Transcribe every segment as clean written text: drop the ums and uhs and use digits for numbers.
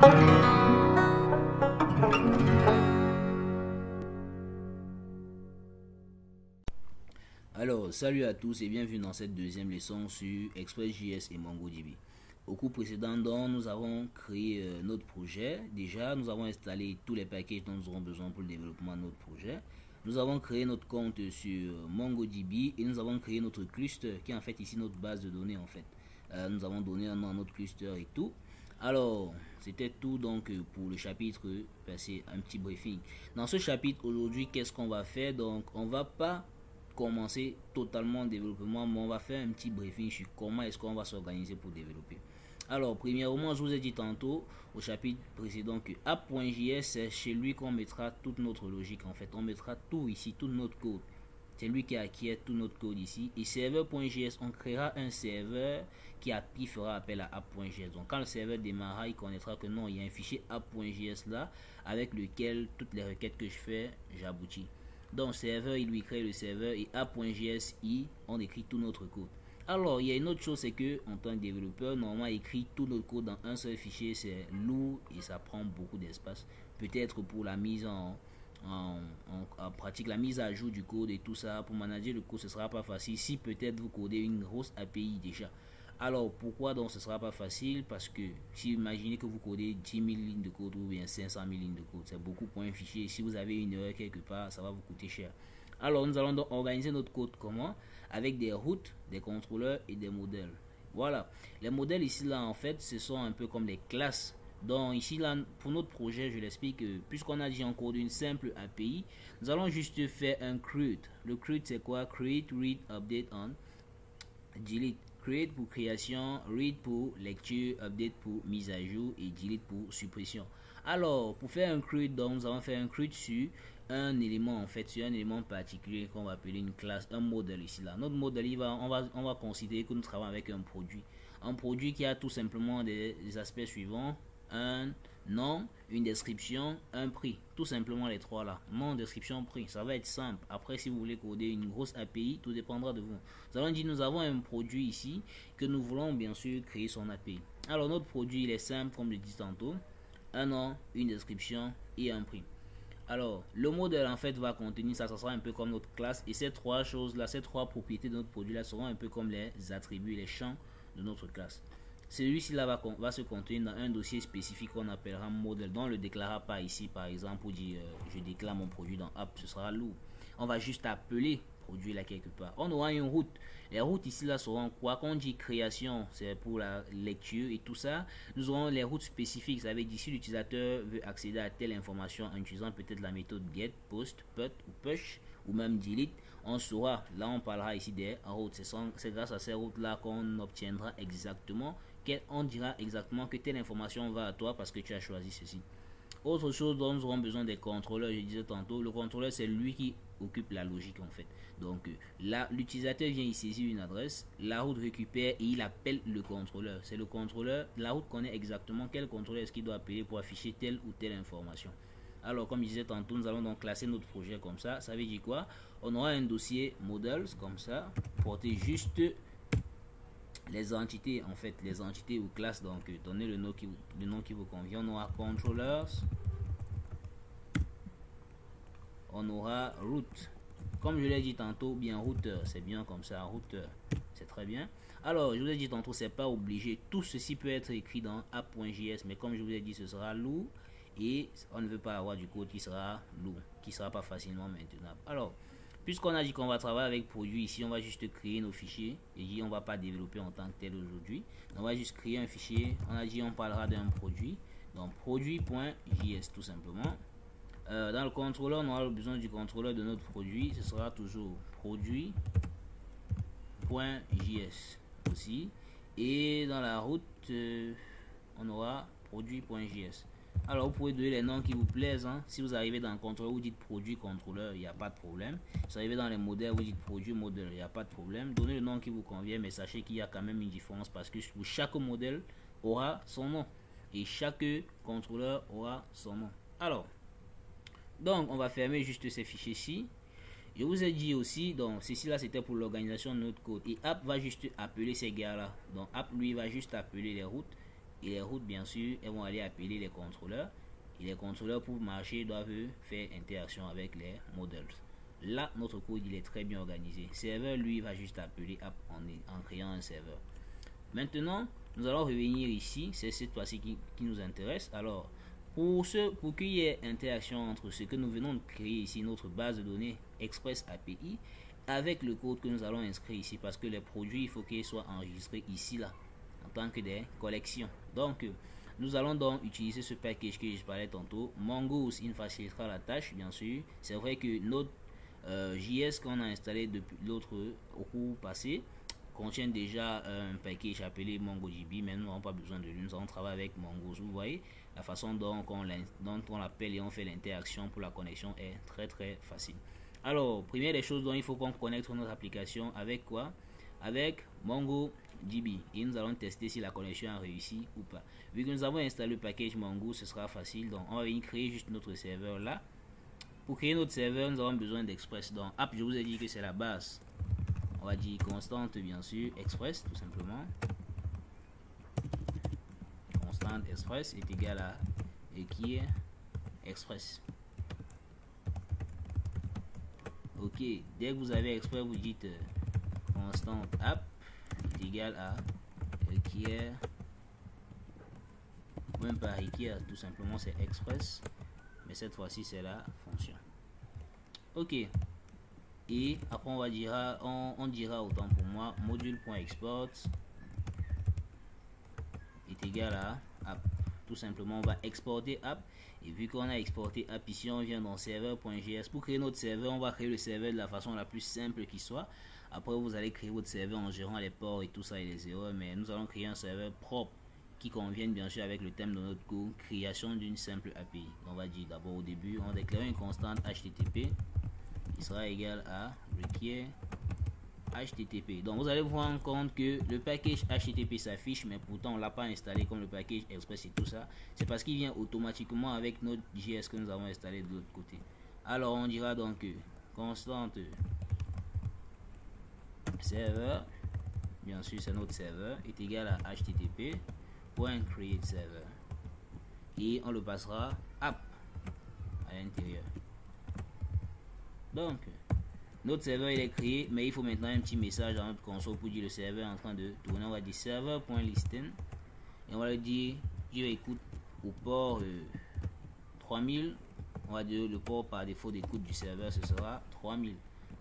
Alors, salut à tous et bienvenue dans cette deuxième leçon sur Express.js et MongoDB. Au cours précédent, nous avons créé notre projet. Déjà, nous avons installé tous les packages dont nous aurons besoin pour le développement de notre projet. Nous avons créé notre compte sur MongoDB et nous avons créé notre cluster qui est en fait ici notre base de données en fait. Nous avons donné un nom à notre cluster et tout. Alors, c'était tout donc pour le chapitre passé, un petit briefing. Dans ce chapitre aujourd'hui, qu'est-ce qu'on va faire? Donc, on va pas commencer totalement le développement, mais on va faire un petit briefing sur comment est-ce qu'on va s'organiser pour développer. Alors, premièrement, je vous ai dit tantôt au chapitre précédent que app.js, c'est chez lui qu'on mettra toute notre logique. En fait, on mettra tout ici, tout notre code. C'est lui qui acquiert tout notre code ici. Et serveur.js, on créera un serveur qui fera appel à app.js. Donc, quand le serveur démarrera, il connaîtra que non, il y a un fichier app.js là avec lequel toutes les requêtes que je fais, j'aboutis. Donc, serveur, il lui crée le serveur et app.js, on écrit tout notre code. Alors, il y a une autre chose, c'est que en tant que développeur, normalement, écrit tout notre code dans un seul fichier, c'est lourd et ça prend beaucoup d'espace. Peut-être pour la mise en pratique, la mise à jour du code et tout ça, pour manager le code, ce sera pas facile. Si peut-être vous codez une grosse API déjà. Alors, pourquoi donc ce sera pas facile? Parce que si vous imaginez que vous codez 10 000 lignes de code ou bien 500 000 lignes de code, c'est beaucoup pour un fichier. Si vous avez une erreur quelque part, ça va vous coûter cher. Alors, nous allons donc organiser notre code comment? Avec des routes, des contrôleurs et des modèles. Voilà. Les modèles ici, là, en fait, ce sont un peu comme les classes. Donc, ici, là, pour notre projet, je l'explique, puisqu'on a dit en code une simple API, nous allons juste faire un create. Le create, c'est quoi? Create, read, update, on, delete. Create pour création, read pour lecture, update pour mise à jour et delete pour suppression. Alors, pour faire un create, donc nous allons faire un create sur un élément, en fait, sur un élément particulier qu'on va appeler une classe, un modèle ici là. Notre modèle, on va considérer que nous travaillons avec un produit. Un produit qui a tout simplement des aspects suivants: un nom, une description, un prix. Tout simplement les trois là. Nom, description, prix. Ça va être simple. Après, si vous voulez coder une grosse API, tout dépendra de vous. Nous allons dire, nous avons un produit ici que nous voulons bien sûr créer son API. Alors, notre produit, il est simple, comme je dis tantôt. Un nom, une description et un prix. Alors, le modèle en fait va contenir ça sera un peu comme notre classe. Et ces trois choses là, ces trois propriétés de notre produit là seront un peu comme les attributs, les champs de notre classe. Celui-ci là va se contenir dans un dossier spécifique qu'on appellera modèle, dont on ne le déclarera pas ici par exemple pour dire je déclare mon produit dans app, ce sera lourd. On va juste appeler produit là quelque part. On aura une route. Les routes ici là seront quoi? Quand on dit création, c'est pour la lecture et tout ça. Nous aurons les routes spécifiques. Ça veut dire si l'utilisateur veut accéder à telle information en utilisant peut-être la méthode get, post, put ou push ou même delete, on saura. Là on parlera ici des routes. C'est grâce à ces routes là qu'on obtiendra exactement, on dira exactement que telle information va à toi parce que tu as choisi ceci. Autre chose dont nous aurons besoin des contrôleurs, je disais tantôt, le contrôleur c'est lui qui occupe la logique en fait. Donc là, l'utilisateur vient y saisir une adresse, la route récupère et il appelle le contrôleur. C'est le contrôleur, la route connaît exactement quel contrôleur est-ce qu'il doit appeler pour afficher telle ou telle information. Alors comme je disais tantôt, nous allons donc classer notre projet comme ça. Ça veut dire quoi? On aura un dossier models comme ça, porter juste les entités en fait, les entités ou classes, donc donnez le nom qui vous convient. On aura controllers, on aura root, comme je l'ai dit tantôt, bien routeur, c'est bien comme ça, routeur, c'est très bien. Alors je vous ai dit tantôt, c'est pas obligé, tout ceci peut être écrit dans app.js, mais comme je vous ai dit, ce sera lourd et on ne veut pas avoir du code qui sera lourd, qui sera pas facilement maintenable. Alors puisqu'on a dit qu'on va travailler avec produit ici, on va juste créer nos fichiers. Et on va pas développer en tant que tel aujourd'hui. On va juste créer un fichier. On a dit on parlera d'un produit. Donc produit.js tout simplement. Dans le contrôleur, on aura besoin du contrôleur de notre produit. Ce sera toujours produit.js aussi. Et dans la route, on aura produit.js. Alors, vous pouvez donner les noms qui vous plaisent. Hein. Si vous arrivez dans le contrôleur, vous dites produit contrôleur, il n'y a pas de problème. Si vous arrivez dans les modèles, vous dites produit modèle, il n'y a pas de problème. Donnez le nom qui vous convient, mais sachez qu'il y a quand même une différence parce que chaque modèle aura son nom et chaque contrôleur aura son nom. Alors, donc, on va fermer juste ces fichiers-ci. Je vous ai dit aussi, donc, ceci là, c'était pour l'organisation de notre code. Et app va juste appeler ces gars-là. Donc, app, lui, va juste appeler les routes. Et les routes, bien sûr, elles vont aller appeler les contrôleurs. Et les contrôleurs, pour marcher, doivent faire interaction avec les models. Là, notre code, il est très bien organisé. Serveur, lui, va juste appeler app en créant un serveur. Maintenant, nous allons revenir ici. C'est cette fois-ci qui nous intéresse. Alors, pour qu'il y ait interaction entre ce que nous venons de créer ici, notre base de données Express API, avec le code que nous allons inscrire ici, parce que les produits, il faut qu'ils soient enregistrés ici, là, en tant que des collections. Donc, nous allons donc utiliser ce package que je parlais tantôt. Mongoose, il facilitera la tâche, bien sûr. C'est vrai que notre JS qu'on a installé depuis l'autre au cours passé contient déjà un package appelé MongoDB, mais nous n'avons pas besoin de lui. Nous allons travailler avec Mongoose. Vous voyez, la façon dont on l'appelle et on fait l'interaction pour la connexion est très très facile. Alors, première des choses dont il faut qu'on connecte notre application avec quoi? Avec MongoDB. Et nous allons tester si la connexion a réussi ou pas. Vu que nous avons installé le package Mongo, ce sera facile. Donc, on va venir créer juste notre serveur là. Pour créer notre serveur, nous avons besoin d'Express. Donc, app, je vous ai dit que c'est la base. On va dire constante, bien sûr, Express, tout simplement. Constante Express est égal à qui est Express. Ok, dès que vous avez Express, vous dites constante app est égal à requiert, même pas requiert, tout simplement c'est Express, mais cette fois-ci c'est la fonction. Ok, et après on va dire, on dira autant pour moi module.export est égal à app. Tout simplement, on va exporter app. Et vu qu'on a exporté app ici, on vient dans serveur.js. Pour créer notre serveur, on va créer le serveur de la façon la plus simple qui soit. Après, vous allez créer votre serveur en gérant les ports et tout ça et les erreurs. Mais nous allons créer un serveur propre qui convienne bien sûr avec le thème de notre cours, création d'une simple API. On va dire d'abord au début, on déclare une constante HTTP qui sera égale à requiert HTTP. Donc vous allez vous rendre compte que le package HTTP s'affiche, mais pourtant on l'a pas installé comme le package Express et tout ça. C'est parce qu'il vient automatiquement avec notre JS que nous avons installé de l'autre côté. Alors on dira donc que constante serveur, bien sûr c'est notre serveur, est égal à http.createServer et on le passera app à l'intérieur. Donc notre serveur il est créé, mais il faut maintenant un petit message dans notre console pour dire le serveur est en train de tourner. On va dire server.listen et on va lui dire je écoute au port 3000. On va dire le port par défaut d'écoute du serveur ce sera 3000.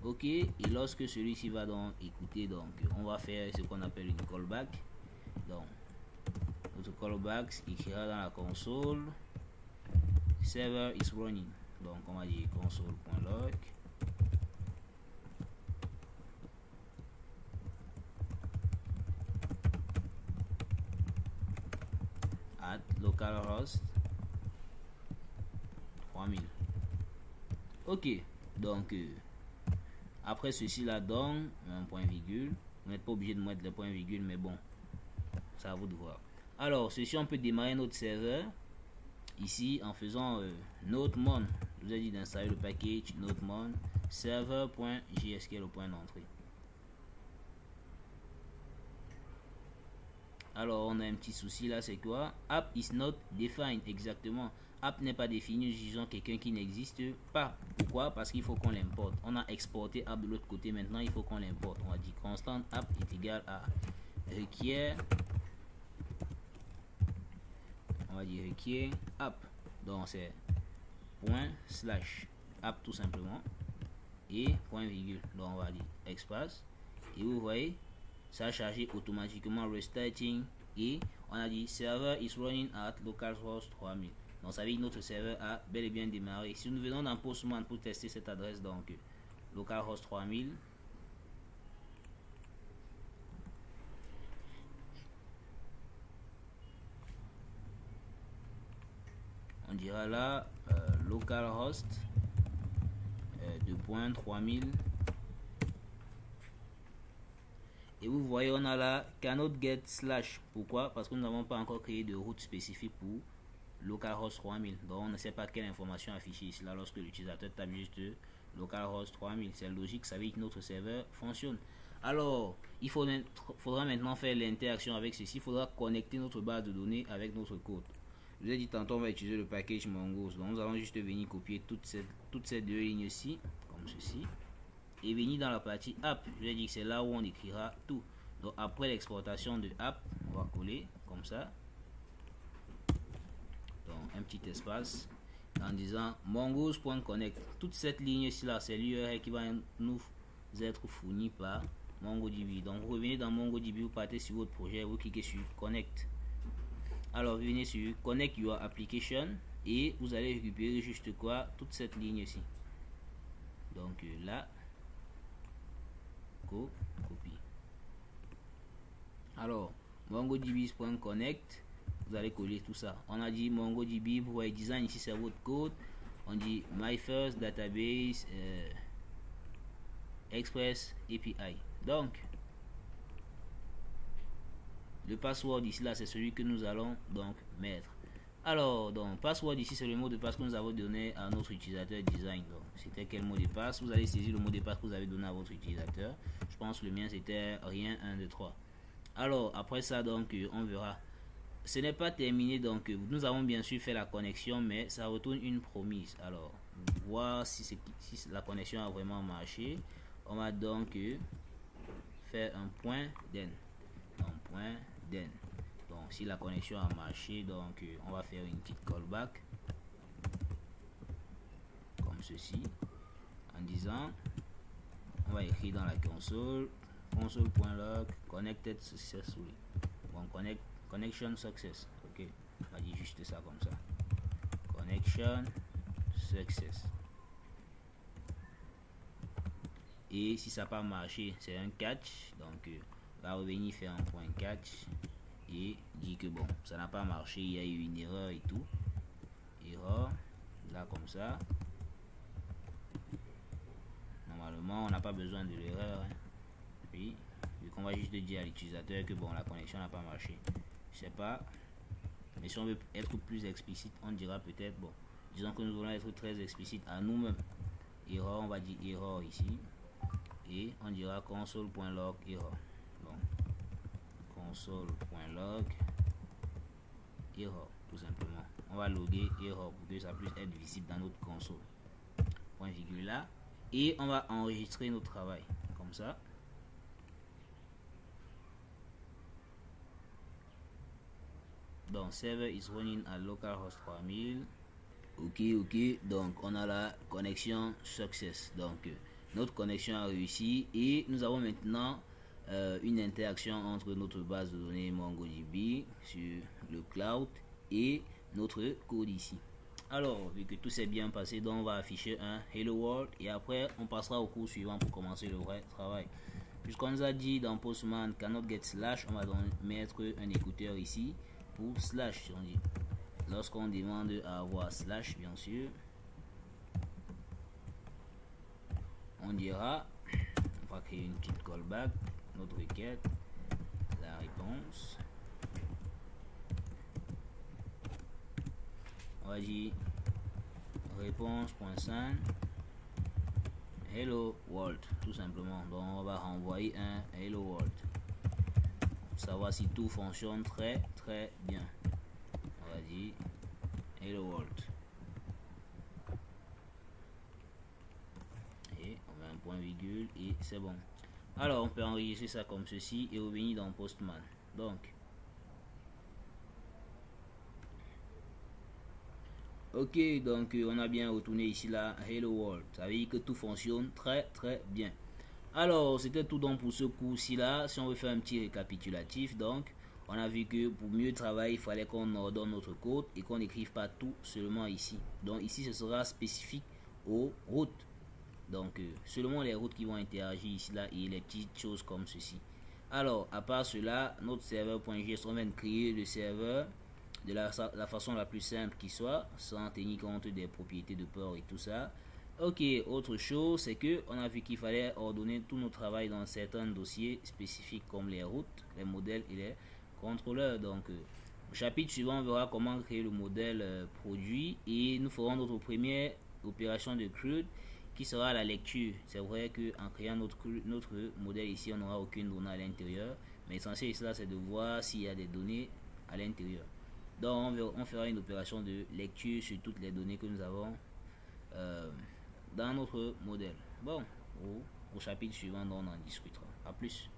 Ok, et lorsque celui-ci va donc écouter, donc on va faire ce qu'on appelle une callback. Donc notre callback écrira dans la console server is running. Donc on va dire console.log at localhost 3000. Ok, donc après ceci là, donc un point virgule. Vous n'êtes pas obligé de mettre le point virgule, mais bon, ça à vous de voir. Alors ceci, on peut démarrer notre serveur ici en faisant notemon. Je vous ai dit d'installer le package notemon server.js qui est le point d'entrée. Alors on a un petit souci là, c'est quoi? App is not defined. Exactement, app n'est pas défini. Nous utilisons quelqu'un qui n'existe pas. Pourquoi? Parce qu'il faut qu'on l'importe. On a exporté app de l'autre côté, maintenant il faut qu'on l'importe. On va dire constante app est égal à requiert, on va dire requiert app. Donc c'est point slash app tout simplement et point virgule. Donc on va dire espace et vous voyez ça a chargé automatiquement restarting et on a dit server is running at localhost 3000. Donc ça veut dire que notre serveur a bel et bien démarré. Si nous venons dans Postman pour tester cette adresse, donc localhost 3000, on dira là localhost 2.3000. Et vous voyez, on a là cannot get slash. Pourquoi? Parce que nous n'avons pas encore créé de route spécifique pour localhost 3000. Donc on ne sait pas quelle information afficher ici là lorsque l'utilisateur tape juste localhost 3000. C'est logique, ça veut dire que notre serveur fonctionne. Alors, faudra maintenant faire l'interaction avec ceci. Il faudra connecter notre base de données avec notre code. Je vous ai dit tantôt, on va utiliser le package Mongoose. Donc, nous allons juste venir copier toutes ces deux lignes-ci, comme ceci. Et venir dans la partie app. Je vais dire que c'est là où on écrira tout. Donc, après l'exportation de app, on va coller comme ça. Donc, un petit espace en disant mongoose.connect. Toute cette ligne-ci là, c'est l'URL qui va nous être fournie par MongoDB. Donc, vous revenez dans MongoDB, vous partez sur votre projet, vous cliquez sur Connect. Alors, vous venez sur Connect Your Application et vous allez récupérer juste quoi? Toute cette ligne-ci. Donc, là, copie. Alors, MongoDB.connect, vous allez coller tout ça. On a dit MongoDB, vous voyez design ici, c'est votre code. On dit My First Database Express API. Donc, le password ici là, c'est celui que nous allons donc mettre. Alors, donc, password ici, c'est le mot de passe que nous avons donné à notre utilisateur design. Donc, c'était quel mot de passe? Vous allez saisir le mot de passe que vous avez donné à votre utilisateur. Je pense que le mien c'était rien 1 2 3. Alors, après ça, donc, on verra. Ce n'est pas terminé, donc nous avons bien sûr fait la connexion, mais ça retourne une promise. Alors, voir si la connexion a vraiment marché. On va donc faire un point then. Un point then. Donc, si la connexion a marché, donc on va faire une petite callback comme ceci, en disant, on va écrire dans la console console.log connected successfully. Bon, connection success. Ok, on va dire juste ça comme ça. Connection success. Et si ça n'a pas marché, c'est un catch. Donc, on va revenir faire un point catch et dire que bon, ça n'a pas marché, il y a eu une erreur et tout. Erreur, là comme ça. Normalement, on n'a pas besoin de l'erreur. Hein. Puis, vu qu'on va juste dire à l'utilisateur que bon, la connexion n'a pas marché. Je sais pas. Mais si on veut être plus explicite, on dira peut-être, bon, disons que nous voulons être très explicite à nous-mêmes. Erreur, on va dire erreur ici. Et on dira console.log error. Donc, console.log error, tout simplement. On va loguer error pour que ça puisse être visible dans notre console. Point virgule là. Et on va enregistrer notre travail. Comme ça. Donc, server is running à localhost 3000. Ok. Donc, on a la connexion success. Donc, notre connexion a réussi et nous avons maintenant une interaction entre notre base de données MongoDB sur le cloud et notre code ici. Alors, vu que tout s'est bien passé, donc on va afficher un Hello World et après on passera au cours suivant pour commencer le vrai travail. Puisqu'on nous a dit dans Postman cannot get slash, on va donc mettre un écouteur ici pour slash. On dit lorsqu'on demande à avoir slash, bien sûr, on dira, on va créer une petite callback, notre requête, la réponse. On va dire réponse.5 hello world, tout simplement. Donc on va renvoyer un hello world pour savoir si tout fonctionne très bien. On va dire hello world et on met un point virgule et c'est bon. Alors on peut enregistrer ça comme ceci et revenir dans Postman. Donc ok, donc on a bien retourné ici là hello world, ça veut dire que tout fonctionne très bien. Alors c'était tout donc pour ce cours-ci là. Si on veut faire un petit récapitulatif, donc on a vu que pour mieux travailler il fallait qu'on ordonne notre code et qu'on n'écrive pas tout seulement ici. Donc ici ce sera spécifique aux routes, donc seulement les routes qui vont interagir ici là et les petites choses comme ceci. Alors à part cela, notre serveur.js, on vient de créer le serveur de la façon la plus simple qui soit, sans tenir compte des propriétés de port et tout ça. Ok, autre chose, c'est que on a vu qu'il fallait ordonner tout notre travail dans certains dossiers spécifiques comme les routes, les modèles et les contrôleurs. Donc, au chapitre suivant, on verra comment créer le modèle produit et nous ferons notre première opération de CRUD qui sera la lecture. C'est vrai qu'en créant notre modèle ici, on n'aura aucune donnée à l'intérieur, mais l'essentiel ici, c'est de voir s'il y a des données à l'intérieur. Donc on fera une opération de lecture sur toutes les données que nous avons dans notre modèle. Bon, au chapitre suivant, on en discutera. A plus.